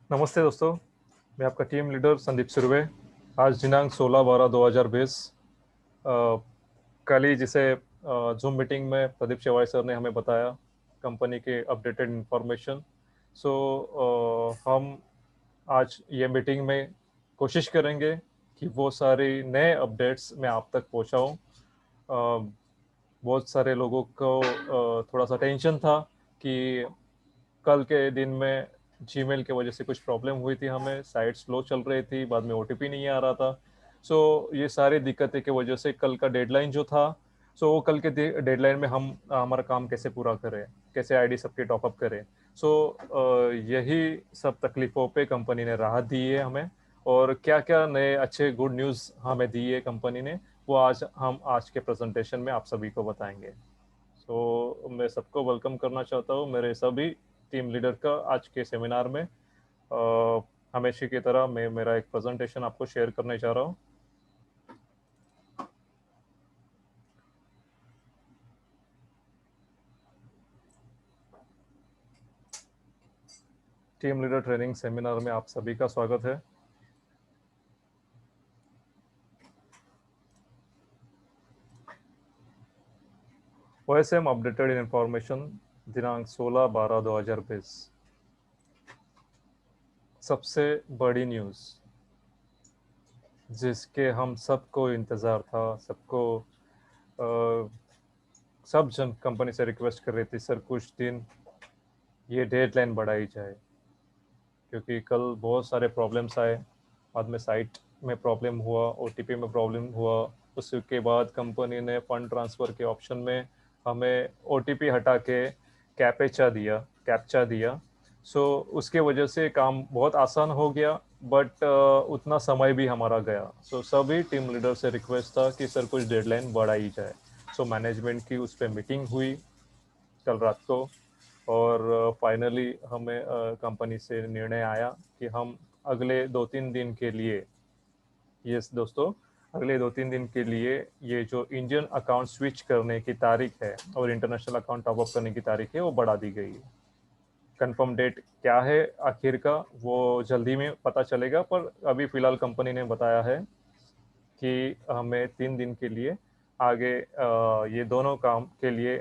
नमस्ते दोस्तों, मैं आपका टीम लीडर संदीप सुरवे। आज दिनांक 16/12/2020 कल ही जिसे जूम मीटिंग में प्रदीप चेवाई सर ने हमें बताया कंपनी के अपडेटेड इंफॉर्मेशन। सो हम आज ये मीटिंग में कोशिश करेंगे कि वो सारी नए अपडेट्स मैं आप तक पहुंचाऊं। बहुत सारे लोगों को थोड़ा सा टेंशन था कि कल के दिन में जीमेल की वजह से कुछ प्रॉब्लम हुई थी, हमें साइट स्लो चल रही थी, बाद में ओटीपी नहीं आ रहा था। सो ये सारी दिक्कतें की वजह से कल का डेडलाइन जो था, सो वो कल के डेडलाइन में हम हमारा काम कैसे पूरा करें, कैसे आईडी सबके टॉपअप करें। सो यही सब तकलीफ़ों पे कंपनी ने राहत दी है हमें, और क्या क्या नए अच्छे गुड न्यूज़ हमें दी है कंपनी ने, वो आज के प्रेजेंटेशन में आप सभी को बताएंगे। सो मैं सबको वेलकम करना चाहता हूँ मेरे सभी टीम लीडर का आज के सेमिनार में। हमेशा की तरह मैं मेरा एक प्रेजेंटेशन आपको शेयर करने जा रहा हूँ। टीम लीडर ट्रेनिंग सेमिनार में आप सभी का स्वागत है। ओएसएम अपडेटेड इंफॉर्मेशन दिनांक 16/12/2020। सबसे बड़ी न्यूज़ जिसके हम सबको इंतज़ार था, सबको अ, सब जन कंपनी से रिक्वेस्ट कर रही थी, सर कुछ दिन ये डेडलाइन बढ़ाई जाए, क्योंकि कल बहुत सारे प्रॉब्लम्स आए। बाद में साइट में प्रॉब्लम हुआ, ओटीपी में प्रॉब्लम हुआ। उसके बाद कंपनी ने फंड ट्रांसफ़र के ऑप्शन में हमें ओटीपी हटा के कैप्चा दिया। सो उसके वजह से काम बहुत आसान हो गया, बट उतना समय भी हमारा गया। सो सभी टीम लीडर से रिक्वेस्ट था कि सर कुछ डेडलाइन बढ़ाई जाए। सो मैनेजमेंट की उस पर मीटिंग हुई कल रात को, और फाइनली हमें कंपनी से निर्णय आया कि हम अगले 2-3 दिन के लिए, यस दोस्तों, अगले 2-3 दिन के लिए ये जो इंडियन अकाउंट स्विच करने की तारीख है और इंटरनेशनल अकाउंट टॉपअप करने की तारीख है वो बढ़ा दी गई है। कंफर्म डेट क्या है आखिर का, वो जल्दी में पता चलेगा, पर अभी फ़िलहाल कंपनी ने बताया है कि हमें 3 दिन के लिए आगे ये दोनों काम के लिए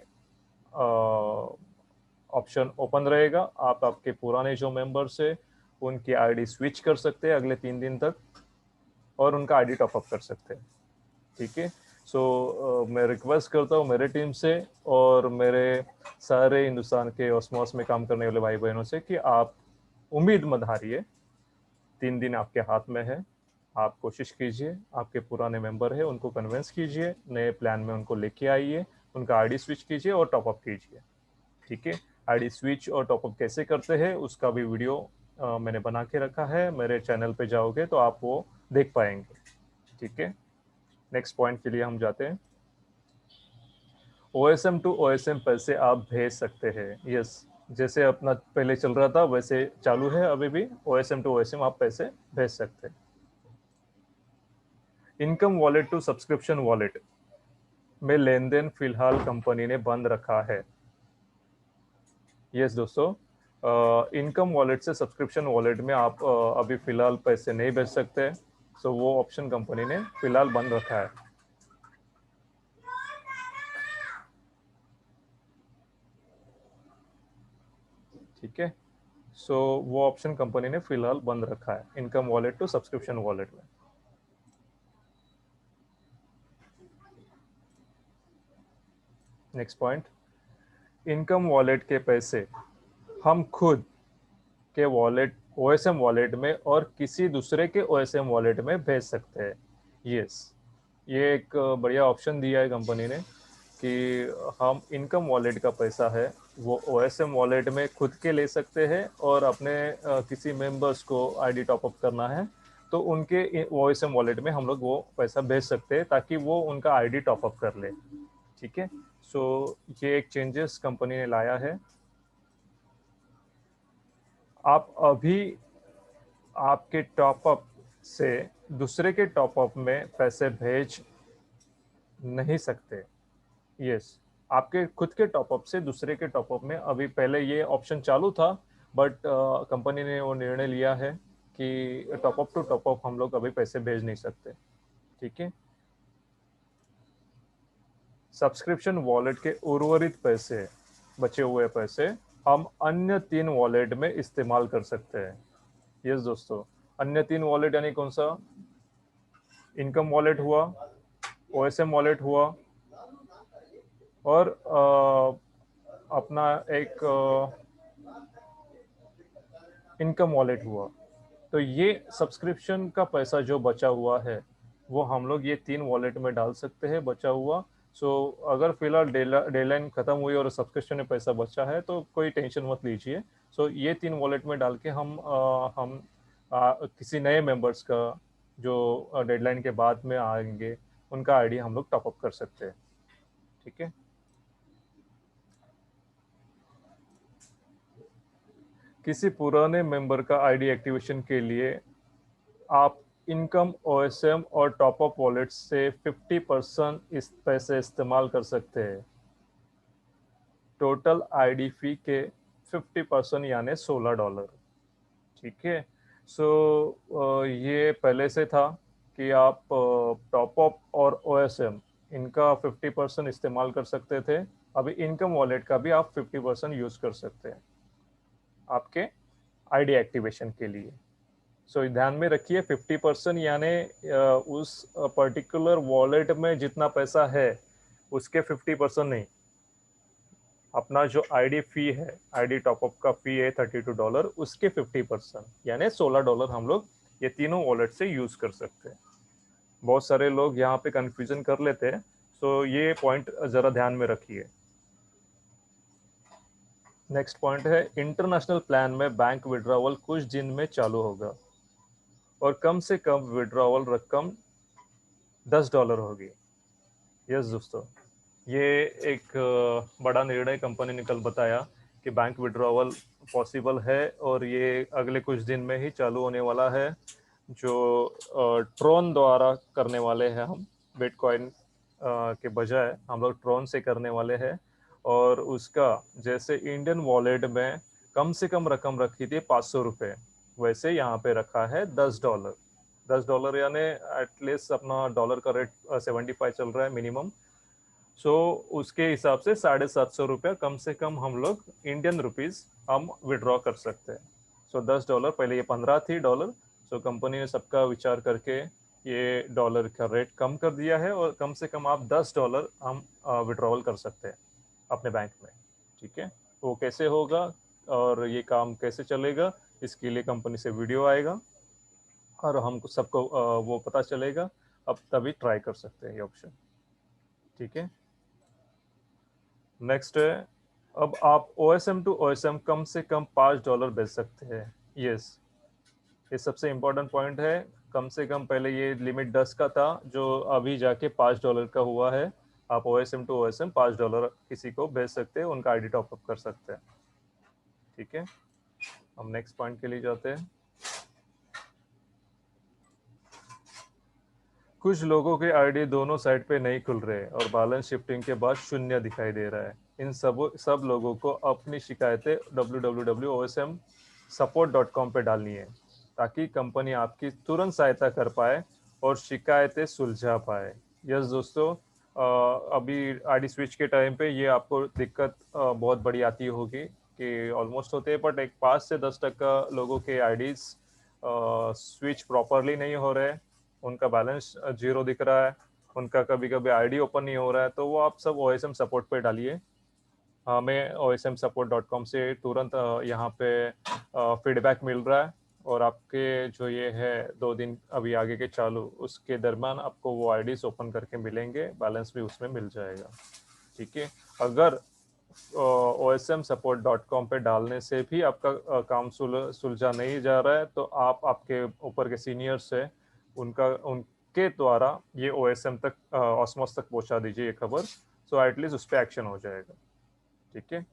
ऑप्शन ओपन रहेगा। आप आपके पुराने जो मेंबर्स है उनकी आईडी स्विच कर सकते हैं अगले 3 दिन तक, और उनका आईडी टॉपअप कर सकते हैं। ठीक है। सो मैं रिक्वेस्ट करता हूँ मेरे टीम से और मेरे सारे हिंदुस्तान के ऑस्मॉस में काम करने वाले भाई बहनों से कि आप उम्मीद मत हारिए। 3 दिन आपके हाथ में है। आप कोशिश कीजिए, आपके पुराने मेंबर है उनको कन्विंस कीजिए, नए प्लान में उनको लेके आइए, उनका आईडी स्विच कीजिए और टॉपअप कीजिए। ठीक है। आईडी स्विच और टॉपअप कैसे करते हैं उसका भी वीडियो मैंने बना के रखा है, मेरे चैनल पे जाओगे तो आप वो देख पाएंगे। ठीक है। नेक्स्ट पॉइंट के लिए हम जाते हैं। ओएसएम टू ओएसएम पैसे आप भेज सकते हैं। यस, जैसे अपना पहले चल रहा था वैसे चालू है, अभी भी ओएसएम टू ओएसएम आप पैसे भेज सकते हैं। Income wallet to subscription wallet में लेन देन फिलहाल कंपनी ने बंद रखा है। यस दोस्तों, इनकम वॉलेट से सब्सक्रिप्शन वॉलेट में आप अभी फिलहाल पैसे नहीं भेज सकते। सो वो ऑप्शन कंपनी ने फिलहाल बंद रखा है। ठीक है। सो वो ऑप्शन कंपनी ने फिलहाल बंद रखा है income wallet to subscription wallet में। नेक्स्ट पॉइंट, इनकम वॉलेट के पैसे हम खुद के वॉलेट ओएसएम वॉलेट में और किसी दूसरे के ओएसएम वॉलेट में भेज सकते हैं। यस, ये एक बढ़िया ऑप्शन दिया है कंपनी ने कि हम इनकम वॉलेट का पैसा है वो ओएसएम वॉलेट में खुद के ले सकते हैं, और अपने किसी मेंबर्स को आईडी टॉपअप करना है तो उनके ओएसएम वॉलेट में हम लोग वो पैसा भेज सकते हैं ताकि वो उनका आईडी टॉपअप कर ले। ठीक है। सो ये एक चेंजेस कंपनी ने लाया है। आप अभी आपके टॉपअप से दूसरे के टॉपअप में पैसे भेज नहीं सकते। यस, आपके खुद के टॉपअप से दूसरे के टॉपअप में, अभी पहले ये ऑप्शन चालू था बट कंपनी ने वो निर्णय लिया है कि top up to top up हम लोग अभी पैसे भेज नहीं सकते, ठीक है। सब्सक्रिप्शन वॉलेट के उर्वरित पैसे, बचे हुए पैसे हम अन्य 3 वॉलेट में इस्तेमाल कर सकते हैं। यस दोस्तों, अन्य 3 वॉलेट यानी कौन सा? इनकम वॉलेट हुआ, ओएसएम वॉलेट हुआ, और अपना एक इनकम वॉलेट हुआ। तो ये सब्सक्रिप्शन का पैसा जो बचा हुआ है वो हम लोग ये 3 वॉलेट में डाल सकते हैं बचा हुआ। सो अगर फिलहाल डेडलाइन खत्म हुई और सब्सक्रिप्शन में पैसा बचा है तो कोई टेंशन मत लीजिए। सो ये 3 वॉलेट में डाल के हम किसी नए मेंबर्स का जो डेडलाइन के बाद में आएंगे उनका आईडी हम लोग टॉपअप कर सकते हैं, ठीक है। किसी पुराने मेंबर का आईडी एक्टिवेशन के लिए आप इनकम, ओएसएम और टॉपअप वॉलेट से 50% इस पैसे इस्तेमाल कर सकते हैं। टोटल आईडी फी के 50% यानी $16, ठीक है। सो ये पहले से था कि आप टॉपअप और ओएसएम इनका 50% इस्तेमाल कर सकते थे। अभी इनकम वॉलेट का भी आप 50% यूज कर सकते हैं आपके आईडी एक्टिवेशन के लिए। सो ध्यान में रखिए 50% यानी उस पर्टिकुलर वॉलेट में जितना पैसा है उसके 50% नहीं। अपना जो आईडी फी है, आईडी टॉपअप का फी है $32, उसके 50% यानी $16 हम लोग ये तीनों वॉलेट से यूज कर सकते हैं। बहुत सारे लोग यहाँ पे कंफ्यूजन कर लेते हैं, सो ये पॉइंट जरा ध्यान में रखिए। नेक्स्ट पॉइंट है, इंटरनेशनल प्लान में बैंक विड्रॉवल कुछ दिन में चालू होगा और कम से कम विड्रॉवल रकम $10 होगी। यस दोस्तों, ये एक बड़ा निर्णय कंपनी ने कल बताया कि बैंक विड्रॉवल पॉसिबल है और ये अगले कुछ दिन में ही चालू होने वाला है। जो ट्रोन द्वारा करने वाले हैं हम, बिटकॉइन के बजाय हम लोग ट्रोन से करने वाले हैं। और उसका जैसे इंडियन वॉलेट में कम से कम रकम रखी थी ₹500, वैसे यहाँ पे रखा है $10। $10 यानी एटलीस्ट अपना डॉलर का रेट 75 चल रहा है मिनिमम। सो उसके हिसाब से ₹750 कम से कम हम लोग इंडियन रुपीस हम विड्रॉ कर सकते हैं। सो $10, पहले ये 15 थी डॉलर। सो कंपनी ने सबका विचार करके ये डॉलर का रेट कम कर दिया है और कम से कम आप $10 हम विड्रॉवल कर सकते हैं अपने बैंक में, ठीक है। वो कैसे होगा और ये काम कैसे चलेगा, इसके लिए कंपनी से वीडियो आएगा और हमको सबको वो पता चलेगा। अब तभी ट्राई कर सकते हैं ये ऑप्शन, ठीक है। नेक्स्ट है, अब आप OSM टू OSM कम से कम $5 भेज सकते हैं। यस, ये सबसे इम्पोर्टेंट पॉइंट है। कम से कम पहले ये लिमिट 10 का था जो अभी जाके $5 का हुआ है। आप OSM टू OSM $5 किसी को भेज सकते हैं, उनका आईडी टॉपअप कर सकते हैं, ठीक है। हम नेक्स्ट पॉइंट के लिए जाते हैं। कुछ लोगों के आईडी दोनों साइड पे नहीं खुल रहे और बैलेंस शिफ्टिंग के बाद शून्य दिखाई दे रहा है। इन सब लोगों को अपनी शिकायतें www.osmsupport.com पे डालनी है ताकि कंपनी आपकी तुरंत सहायता कर पाए और शिकायतें सुलझा पाए। यस दोस्तों, अभी आईडी स्विच के टाइम पे ये आपको दिक्कत बहुत बड़ी आती होगी कि ऑलमोस्ट होते हैं बट एक 5 से 10% लोगों के आईडीज स्विच प्रॉपरली नहीं हो रहे, उनका बैलेंस जीरो दिख रहा है, उनका कभी कभी आईडी ओपन नहीं हो रहा है। तो वो आप सब OSM सपोर्ट पे डालिए। हमें osmsupport.com से तुरंत यहाँ पे फीडबैक मिल रहा है और आपके जो ये है 2 दिन अभी आगे के चालू, उसके दरमियान आपको वो आईडीज ओपन करके मिलेंगे, बैलेंस भी उसमें मिल जाएगा, ठीक है। अगर osmsupport.com पे डालने से भी आपका काम सुलझा नहीं जा रहा है तो आप आपके ऊपर के सीनियर से उनके द्वारा ये OSM तक, ऑस्मोस तक पहुंचा दीजिए ये खबर। सो एटलीस्ट उस पर एक्शन हो जाएगा, ठीक है।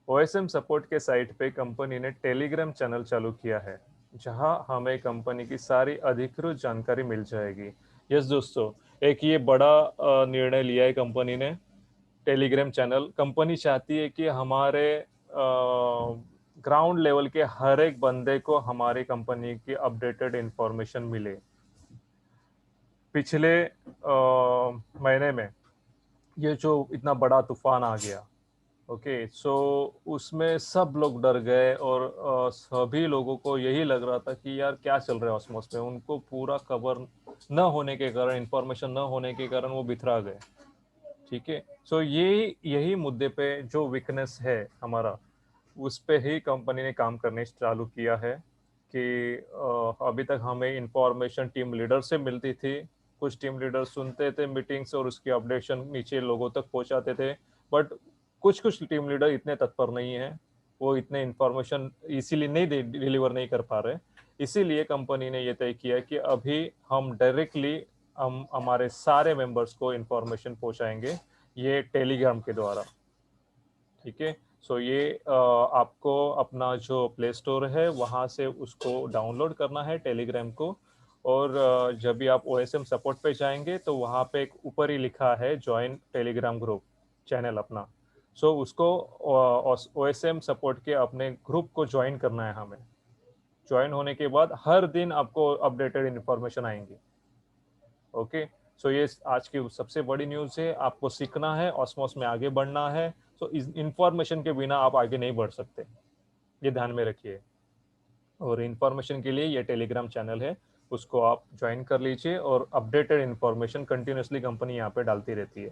OSM सपोर्ट के साइट पे कंपनी ने टेलीग्राम चैनल चालू किया है जहां हमें कंपनी की सारी अधिकृत जानकारी मिल जाएगी। यस दोस्तों, एक ये बड़ा निर्णय लिया है कंपनी ने। टेलीग्राम चैनल कंपनी चाहती है कि हमारे ग्राउंड लेवल के हर एक बंदे को हमारी कंपनी की अपडेटेड इंफॉर्मेशन मिले। पिछले महीने में ये जो इतना बड़ा तूफान आ गया, ओके, सो उसमें सब लोग डर गए और सभी लोगों को यही लग रहा था कि यार क्या चल रहा है ऑस्मोस में। उनको पूरा कवर न होने के कारण, इंफॉर्मेशन न होने के कारण वो बिखरा गए। ठीक है, सो ये यही मुद्दे पे जो वीकनेस है हमारा, उस पे ही कंपनी ने काम करने चालू किया है कि अभी तक हमें इंफॉर्मेशन टीम लीडर से मिलती थी। कुछ टीम लीडर सुनते थे मीटिंग्स और उसकी अपडेशन नीचे लोगों तक पहुंचाते थे, बट कुछ कुछ टीम लीडर इतने तत्पर नहीं है, वो इतने इंफॉर्मेशन इसीलिए नहीं डिलीवर नहीं कर पा रहे। इसीलिए कंपनी ने ये तय किया कि अभी हम डायरेक्टली हम हमारे सारे मेंबर्स को इंफॉर्मेशन पहुंचाएंगे, ये टेलीग्राम के द्वारा। ठीक है, सो ये आपको अपना जो प्ले स्टोर है वहाँ से उसको डाउनलोड करना है टेलीग्राम को। और जब भी आप OSM सपोर्ट पे जाएंगे तो वहाँ पे एक ऊपर ही लिखा है ज्वाइन टेलीग्राम ग्रुप चैनल अपना। सो उसको OSM सपोर्ट के अपने ग्रुप को ज्वाइन करना है हमें। ज्वाइन होने के बाद हर दिन आपको अपडेटेड इन्फॉर्मेशन आएंगी। ओके, सो ये आज की सबसे बड़ी न्यूज़ है। आपको सीखना है, ऑस्मोस में आगे बढ़ना है, सो इस इंफॉर्मेशन के बिना आप आगे नहीं बढ़ सकते, ये ध्यान में रखिए। और इंफॉर्मेशन के लिए ये टेलीग्राम चैनल है, उसको आप ज्वाइन कर लीजिए और अपडेटेड इंफॉर्मेशन कंटिन्यूसली कंपनी यहाँ पे डालती रहती है।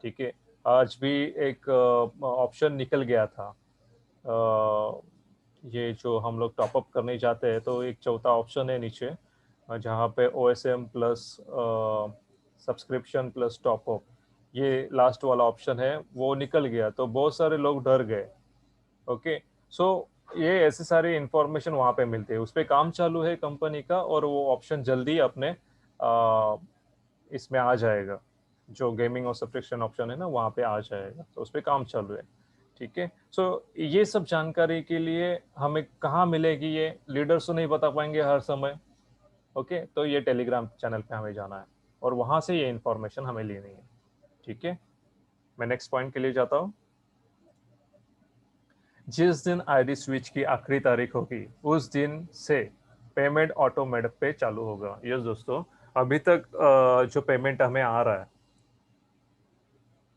ठीक है, आज भी एक ऑप्शन निकल गया था। ये जो हम लोग टॉपअप करने जाते हैं तो एक चौथा ऑप्शन है नीचे, जहाँ पे OSM plus subscription plus top up, ये लास्ट वाला ऑप्शन है, वो निकल गया तो बहुत सारे लोग डर गए। ओके, सो ये ऐसे सारी इंफॉर्मेशन वहाँ पे मिलती है, उस पर काम चालू है कंपनी का और वो ऑप्शन जल्दी अपने इसमें आ जाएगा। जो गेमिंग और सब्सक्रिप्शन ऑप्शन है ना वहाँ पे आ जाएगा, तो उस पर काम चालू है। ठीक है, सो ये सब जानकारी के लिए हमें कहाँ मिलेगी, ये लीडर्स तो नहीं बता पाएंगे हर समय। ओके, तो ये टेलीग्राम चैनल पे हमें जाना है और वहाँ से ये इंफॉर्मेशन हमें लेनी है। ठीक है, मैं नेक्स्ट पॉइंट के लिए जाता हूँ। जिस दिन आईडी स्विच की आखिरी तारीख होगी उस दिन से पेमेंट ऑटोमेटिक पे चालू होगा। यस दोस्तों, अभी तक जो पेमेंट हमें आ रहा है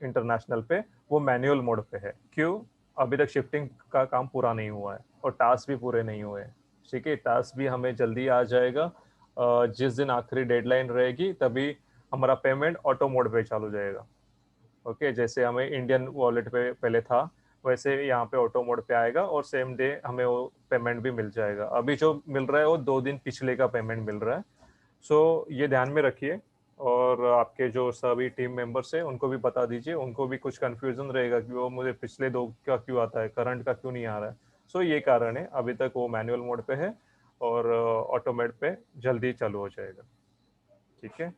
इंटरनेशनल पे, वो मैनुअल मोड पे है। क्यों? अभी तक शिफ्टिंग का काम पूरा नहीं हुआ है और टास्क भी पूरे नहीं हुए हैं। ठीक है, टास्क भी हमें जल्दी आ जाएगा। जिस दिन आखिरी डेडलाइन रहेगी तभी हमारा पेमेंट ऑटो मोड पे चालू हो जाएगा। ओके, जैसे हमें इंडियन वॉलेट पे पहले था, वैसे यहाँ पे ऑटो मोड पे आएगा और सेम डे हमें वो पेमेंट भी मिल जाएगा। अभी जो मिल रहा है वो 2 दिन पिछले का पेमेंट मिल रहा है। सो ये ध्यान में रखिए और आपके जो सभी टीम मेंबर्स हैं उनको भी बता दीजिए, उनको भी कुछ कंफ्यूजन रहेगा कि वो मुझे पिछले 2 का क्यों आता है, करंट का क्यों नहीं आ रहा है। सो ये कारण है, अभी तक वो मैनुअल मोड पे है और ऑटोमेट पे जल्दी चालू हो जाएगा। ठीक है,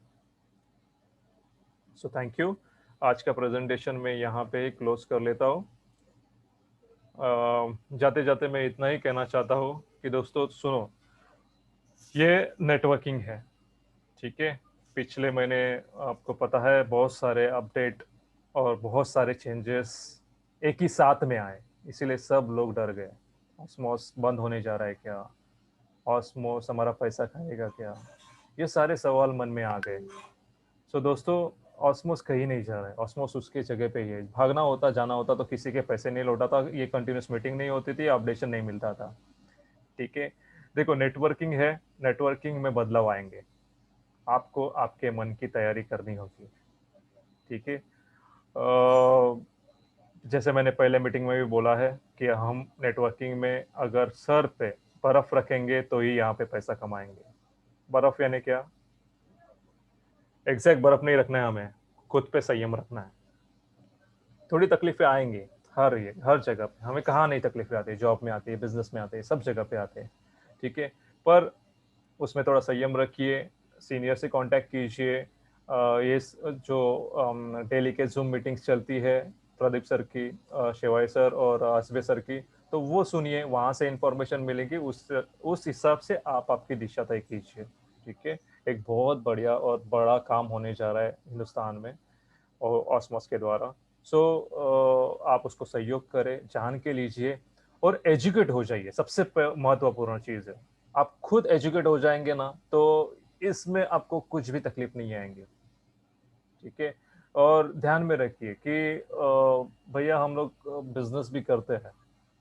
सो थैंक यू। आज का प्रेजेंटेशन मैं यहाँ पे क्लोज कर लेता हूँ। जाते जाते मैं इतना ही कहना चाहता हूँ कि दोस्तों सुनो, ये नेटवर्किंग है। ठीक है, पिछले महीने आपको पता है बहुत सारे अपडेट और बहुत सारे चेंजेस एक ही साथ में आए, इसीलिए सब लोग डर गए। ऑस्मोस बंद होने जा रहा है क्या, ऑस्मोस हमारा पैसा खाएगा क्या, ये सारे सवाल मन में आ गए। सो दोस्तों, ऑस्मोस कहीं नहीं जा रहा है, ऑस्मोस उसके जगह पे ही है। भागना होता, जाना होता तो किसी के पैसे नहीं लौटाता, ये कंटिन्यूस मीटिंग नहीं होती थी, अपडेशन नहीं मिलता था। ठीक है, देखो नेटवर्किंग है, नेटवर्किंग में बदलाव आएंगे, आपको आपके मन की तैयारी करनी होगी। ठीक है, जैसे मैंने पहले मीटिंग में भी बोला है कि हम नेटवर्किंग में अगर सर पे बर्फ रखेंगे तो ही यहाँ पे पैसा कमाएंगे। बर्फ यानी क्या? एग्जैक्ट बर्फ नहीं रखना है हमें, खुद पे संयम रखना है। थोड़ी तकलीफें आएंगी, हर जगह पे। हमें कहाँ नहीं तकलीफें आती, जॉब में आती है, बिजनेस में आती है, सब जगह पे आते हैं। ठीक है, पर उसमें थोड़ा संयम रखिए, सीनियर से कांटेक्ट कीजिए। ये जो डेली के जूम मीटिंग्स चलती है प्रदीप सर की, शिवाय सर और असबे सर की, तो वो सुनिए, वहाँ से इंफॉर्मेशन मिलेगी, उस हिसाब से आप आपकी दिशा तय कीजिए। ठीक है, एक बहुत बढ़िया और बड़ा काम होने जा रहा है हिंदुस्तान में और ऑस्मोस के द्वारा। सो आप उसको सहयोग करें, जान के लीजिए और एजुकेट हो जाइए, सबसे महत्वपूर्ण चीज है। आप खुद एजुकेट हो जाएंगे ना, तो इसमें आपको कुछ भी तकलीफ नहीं आएंगे। ठीक है। और ध्यान में रखिए कि भैया हम लोग बिजनेस भी करते हैं।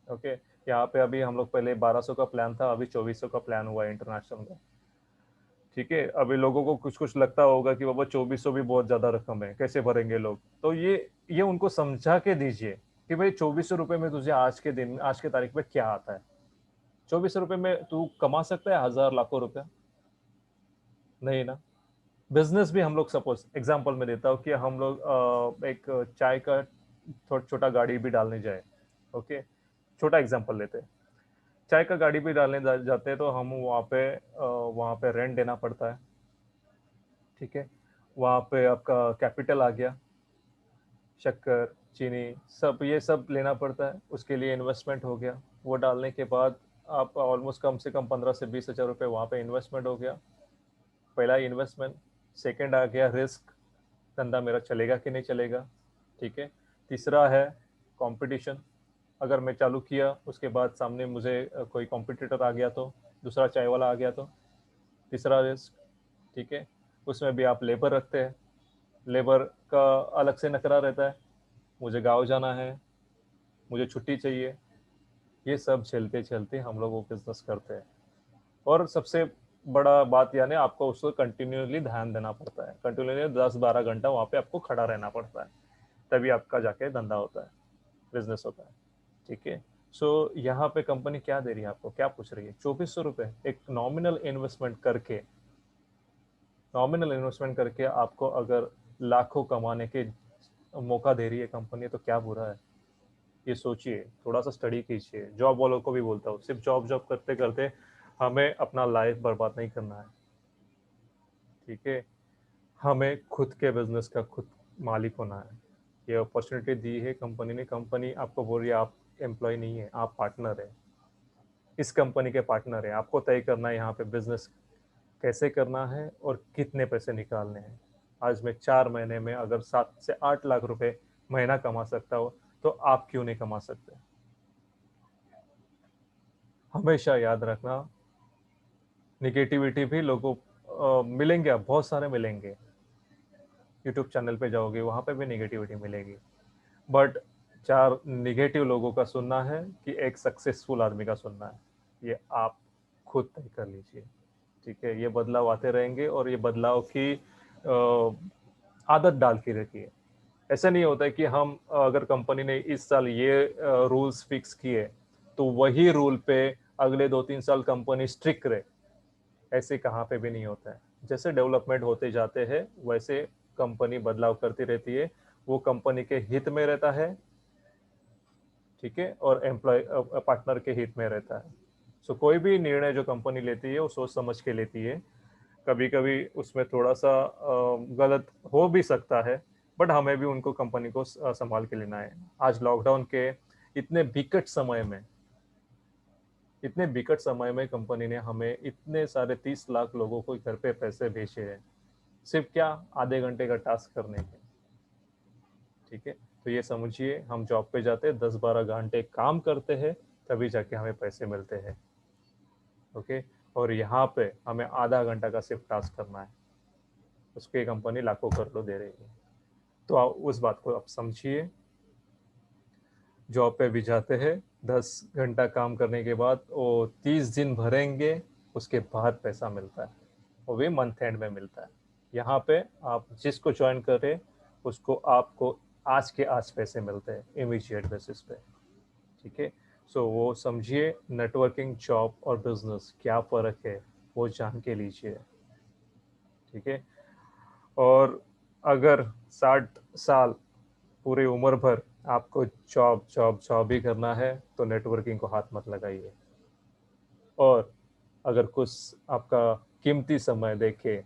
ओके। यहाँ पे अभी हम लोग पहले 1200 का प्लान था, अभी 2400 का प्लान हुआ है इंटरनेशनल का। ठीक है। अभी लोगों को कुछ कुछ लगता होगा कि बाबा 2400 भी बहुत ज्यादा रकम है, कैसे भरेंगे लोग, तो ये उनको समझा के दीजिए कि भाई 2400 रुपये में तुझे आज के दिन, आज के तारीख में क्या आता है। 2400 रुपये में तू कमा सकता है हजार लाखों रुपया? नहीं ना। बिजनेस भी हम लोग, सपोज एग्जांपल में देता हूँ कि हम लोग एक चाय का छोटा गाड़ी भी डालने जाए। ओके। छोटा एग्जांपल लेते हैं। चाय का गाड़ी भी डालने जाते हैं, तो हम वहाँ पे रेंट देना पड़ता है। ठीक है। वहाँ पे आपका कैपिटल आ गया, शक्कर, चीनी, सब ये सब लेना पड़ता है, उसके लिए इन्वेस्टमेंट हो गया। वो डालने के बाद आप ऑलमोस्ट कम से कम 15 से 20 हजार रुपये वहाँ पे इन्वेस्टमेंट हो गया। पहला इन्वेस्टमेंट। सेकंड आ गया रिस्क, धंधा मेरा चलेगा कि नहीं चलेगा। ठीक है। तीसरा है कंपटीशन। अगर मैं चालू किया, उसके बाद सामने मुझे कोई कॉम्पिटिटर आ गया, तो दूसरा चाय वाला आ गया, तो तीसरा रिस्क। ठीक है। उसमें भी आप लेबर रखते हैं, लेबर का अलग से नखरा रहता है, मुझे गाँव जाना है, मुझे छुट्टी चाहिए। ये सब झेलते झेलते हम लोग वो बिजनेस करते हैं। और सबसे बड़ा बात यानी आपको उसको कंटिन्यूसली ध्यान देना पड़ता है, कंटिन्यूसली 10-12 घंटा वहाँ पे आपको खड़ा रहना पड़ता है, तभी आपका जाके धंधा होता है, बिजनेस होता है। ठीक है। सो यहाँ पे कंपनी क्या दे रही है आपको, क्या पूछ रही है? 2400 रुपये एक नॉमिनल इन्वेस्टमेंट करके, नॉमिनल इन्वेस्टमेंट करके आपको अगर लाखों कमाने के मौका दे रही है कंपनी, तो क्या बुरा है? ये सोचिए, थोड़ा सा स्टडी कीजिए। जॉब वालों को भी बोलता हूँ, सिर्फ जॉब जॉब करते करते हमें अपना लाइफ बर्बाद नहीं करना है। ठीक है। हमें खुद के बिजनेस का खुद मालिक होना है। ये अपॉर्चुनिटी दी है कंपनी ने, कंपनी आपको बोल रही है आप एम्प्लॉय नहीं है, आप पार्टनर है, इस कंपनी के पार्टनर है। आपको तय करना है यहाँ पे बिजनेस कैसे करना है और कितने पैसे निकालने हैं। आज मैं 4 महीने में अगर 7 से 8 लाख रुपए महीना कमा सकता हूँ, तो आप क्यों नहीं कमा सकते? हमेशा याद रखना, निगेटिविटी भी लोगों मिलेंगे, आप बहुत सारे मिलेंगे। यूट्यूब चैनल पे जाओगे, वहां पे भी निगेटिविटी मिलेगी, बट 4 निगेटिव लोगों का सुनना है कि एक सक्सेसफुल आदमी का सुनना है, ये आप खुद तय कर लीजिए। ठीक है। ये बदलाव आते रहेंगे, और ये बदलाव की आदत डाल के रखिए। ऐसा नहीं होता है कि हम अगर कंपनी ने इस साल ये रूल्स फिक्स किए, तो वही रूल पे अगले 2-3 साल कंपनी स्ट्रिक्ट रहे। ऐसे कहाँ पे भी नहीं होता है। जैसे डेवलपमेंट होते जाते हैं, वैसे कंपनी बदलाव करती रहती है, वो कंपनी के हित में रहता है। ठीक है। और एम्प्लॉय पार्टनर के हित में रहता है। सो कोई भी निर्णय जो कंपनी लेती है, वो सोच समझ के लेती है। कभी कभी उसमें थोड़ा सा गलत हो भी सकता है, बट हमें भी उनको, कंपनी को संभाल के लेना है। आज लॉकडाउन के इतने विकट समय में, इतने विकट समय में कंपनी ने हमें इतने सारे 30 लाख लोगों को घर पे पैसे भेजे हैं, सिर्फ क्या, आधे घंटे का टास्क करने के। ठीक है। तो ये समझिए, हम जॉब पे जाते हैं, 10-12 घंटे काम करते हैं, तभी जाके हमें पैसे मिलते हैं। ओके। और यहाँ पे हमें आधा घंटा का सिर्फ टास्क करना है, उसके कंपनी लाखों करोड़ों दे रही है। तो आप उस बात को आप समझिए। जॉब पे भी जाते हैं, 10 घंटा काम करने के बाद वो 30 दिन भरेंगे, उसके बाद पैसा मिलता है, वो भी मंथ एंड में मिलता है। यहाँ पे आप जिसको ज्वाइन करें, उसको आपको आज के आज पैसे मिलते हैं, इमीडिएट बेसिस पे। ठीक है। सो वो समझिए, नेटवर्किंग, जॉब और बिजनेस क्या फ़र्क है, वो जान के लीजिए। ठीक है। और अगर 60 साल, पूरी उम्र भर आपको जॉब जॉब जॉब ही करना है, तो नेटवर्किंग को हाथ मत लगाइए। और अगर कुछ आपका कीमती समय देखे,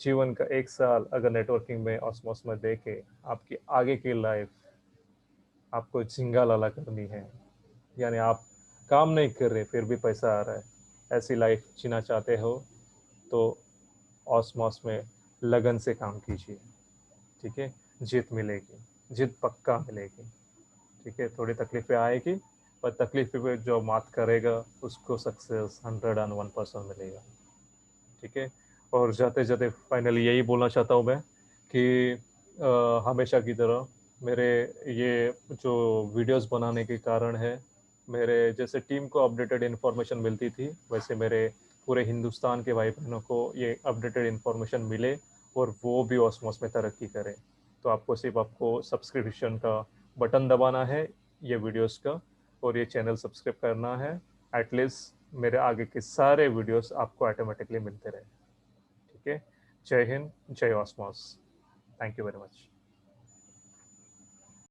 जीवन का 1 साल अगर नेटवर्किंग में, ऑसमोस में देके, आपकी आगे की लाइफ आपको झिंगा लाला करनी है, यानी आप काम नहीं कर रहे फिर भी पैसा आ रहा है, ऐसी लाइफ जीना चाहते हो, तो ऑसमोस में लगन से काम कीजिए। ठीक है। जीत मिलेगी, जीत पक्का मिलेगी। ठीक है। थोड़ी तकलीफें आएगी, पर तकलीफ पे जो मात करेगा उसको सक्सेस 101% मिलेगा। ठीक है। और जाते जाते फाइनली यही बोलना चाहता हूँ मैं कि हमेशा की तरह मेरे ये जो वीडियोस बनाने के कारण है, मेरे जैसे टीम को अपडेटेड इन्फॉर्मेशन मिलती थी, वैसे मेरे पूरे हिंदुस्तान के भाई बहनों को ये अपडेटेड इन्फॉर्मेशन मिले और वो भी ऑसमोस में तरक्की करें। तो आपको सिर्फ आपको सब्सक्रिप्शन का बटन दबाना है ये वीडियोस का, और ये चैनल सब्सक्राइब करना है। एटलीस्ट मेरे आगे के सारे वीडियोस आपको ऑटोमेटिकली मिलते रहे। ठीक है। जय हिंद, जय ऑसमॉस। Thank you very much.